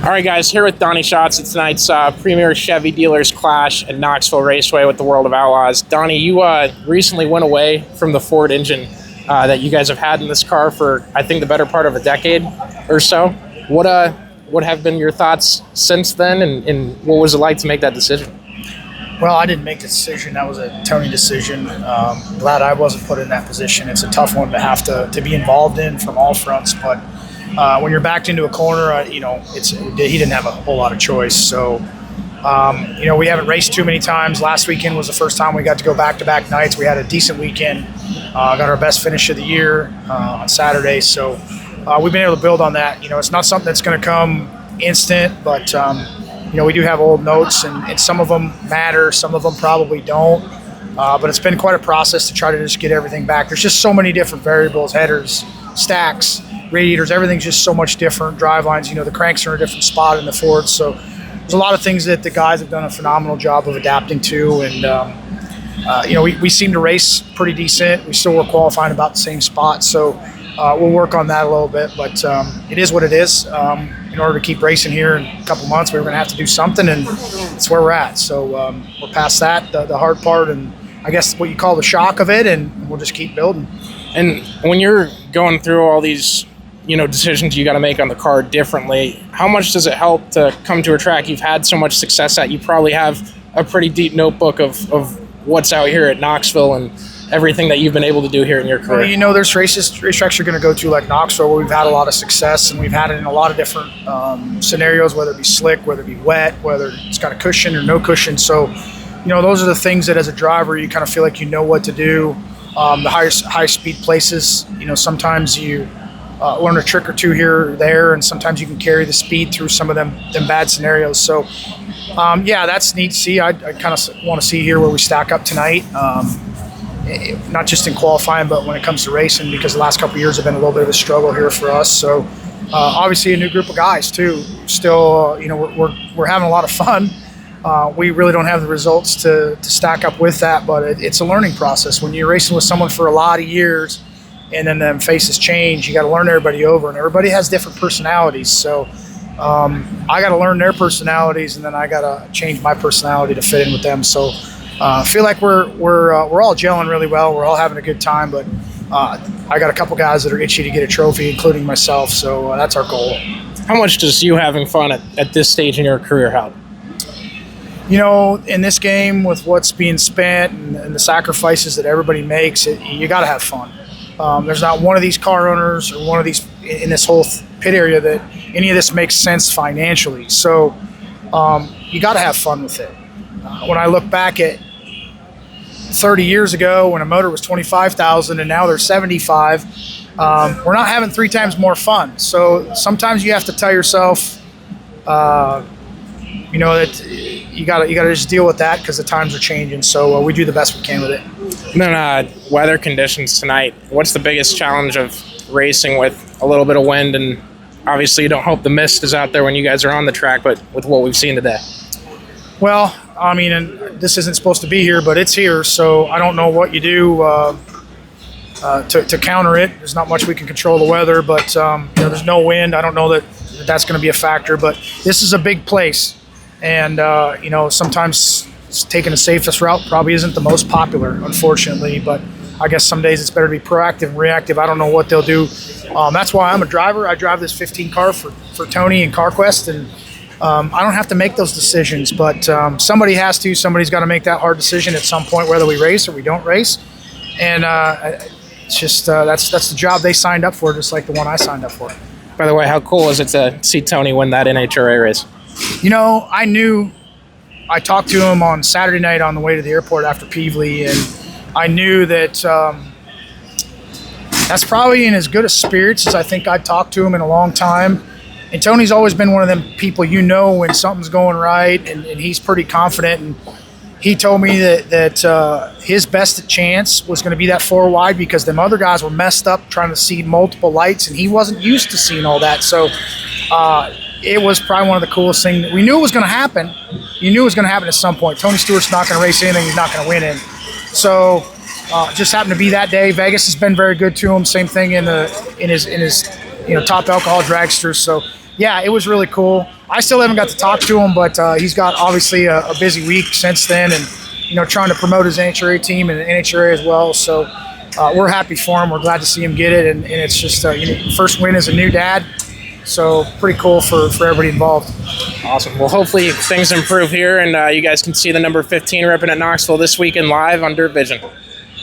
All right, guys, here with Donny Schatz at tonight's Premier Chevy Dealers Clash at Knoxville Raceway with the World of Outlaws. Donny, you recently went away from the Ford engine that you guys have had in this car for, I think, the better part of a decade or so. What have been your thoughts since then, and what was it like to make that decision? Well, I didn't make the decision. That was a Tony decision. Glad I wasn't put in that position. It's a tough one to have to be involved in from all fronts, but when you're backed into a corner, he didn't have a whole lot of choice. So, we haven't raced too many times. Last weekend was the first time we got to go back-to-back nights. We had a decent weekend. Got our best finish of the year on Saturday. So we've been able to build on that. It's not something that's going to come instant, but, we do have old notes, and some of them matter. Some of them probably don't. But it's been quite a process to try to just get everything back. There's just so many different variables, headers, stacks, radiators, everything's just so much different. Drive lines, the cranks are in a different spot in the Ford. So there's a lot of things that the guys have done a phenomenal job of adapting to. And, we seem to race pretty decent. We still were qualifying about the same spot. So we'll work on that a little bit. But it is what it is. In order to keep racing here in a couple months, we're going to have to do something, and it's where we're at. So we're past that, the hard part, and I guess what you call the shock of it, and we'll just keep building. And when you're going through all these decisions you got to make on the car differently, how much does it help to come to a track you've had so much success at? You probably have a pretty deep notebook of what's out here at Knoxville and everything that you've been able to do here in your career. Well, there's racetracks you're going to go to like Knoxville where we've had a lot of success, and we've had it in a lot of different scenarios, whether it be slick, whether it be wet, whether it's got a cushion or no cushion. So, those are the things that as a driver you kind of feel like you know what to do. The high speed places, sometimes you learn a trick or two here or there, and sometimes you can carry the speed through some of them bad scenarios. So, that's neat to see. I kind of want to see here where we stack up tonight, not just in qualifying, but when it comes to racing, because the last couple of years have been a little bit of a struggle here for us. So, obviously a new group of guys too. Still, we're having a lot of fun. We really don't have the results to stack up with that, but it's a learning process. When you're racing with someone for a lot of years, and then them faces change, you got to learn everybody over, and everybody has different personalities. So I got to learn their personalities, and then I got to change my personality to fit in with them. So I feel like we're all gelling really well. We're all having a good time, but I got a couple guys that are itchy to get a trophy, including myself. So that's our goal. How much does you having fun at this stage in your career help? In this game, with what's being spent and the sacrifices that everybody makes, you got to have fun. There's not one of these car owners or one of these in this whole pit area that any of this makes sense financially. So you got to have fun with it. When I look back at 30 years ago when a motor was $25,000 and now they're $75,000, we're not having 3 times more fun. So sometimes you have to tell yourself, that you got to just deal with that because the times are changing. So we do the best we can with it. And then weather conditions tonight. What's the biggest challenge of racing with a little bit of wind? And obviously you don't hope the mist is out there when you guys are on the track, but with what we've seen today. Well, and this isn't supposed to be here, but it's here. So I don't know what you do to counter it. There's not much we can control the weather, but there's no wind. I don't know that that's going to be a factor, but this is a big place. And, sometimes taking the safest route probably isn't the most popular, unfortunately. But I guess some days it's better to be proactive and reactive. I don't know what they'll do. That's why I'm a driver. I drive this 15 car for Tony and CarQuest, and I don't have to make those decisions. But somebody has to. Somebody's got to make that hard decision at some point, whether we race or we don't race. And it's just that's the job they signed up for, just like the one I signed up for. By the way, how cool is it to see Tony win that NHRA race? I talked to him on Saturday night on the way to the airport after Peevely, and I knew that that's probably in as good a spirits as I think I'd talked to him in a long time. And Tony's always been one of them people when something's going right, and he's pretty confident. And he told me that his best chance was going to be that 4 wide because them other guys were messed up trying to see multiple lights, and he wasn't used to seeing all that. So it was probably one of the coolest things. We knew it was going to happen. You knew it was going to happen at some point. Tony Stewart's not going to race anything he's not going to win in. So just happened to be that day. Vegas has been very good to him. Same thing in his top alcohol dragsters. So Yeah, it was really cool. I still haven't got to talk to him, but he's got obviously a busy week since then, and trying to promote his NHRA team and NHRA as well. So we're happy for him. We're glad to see him get it, and it's just first win as a new dad. So pretty cool for everybody involved. Awesome. Well, hopefully things improve here, and you guys can see the number 15 repping at Knoxville this weekend live on Dirt Vision.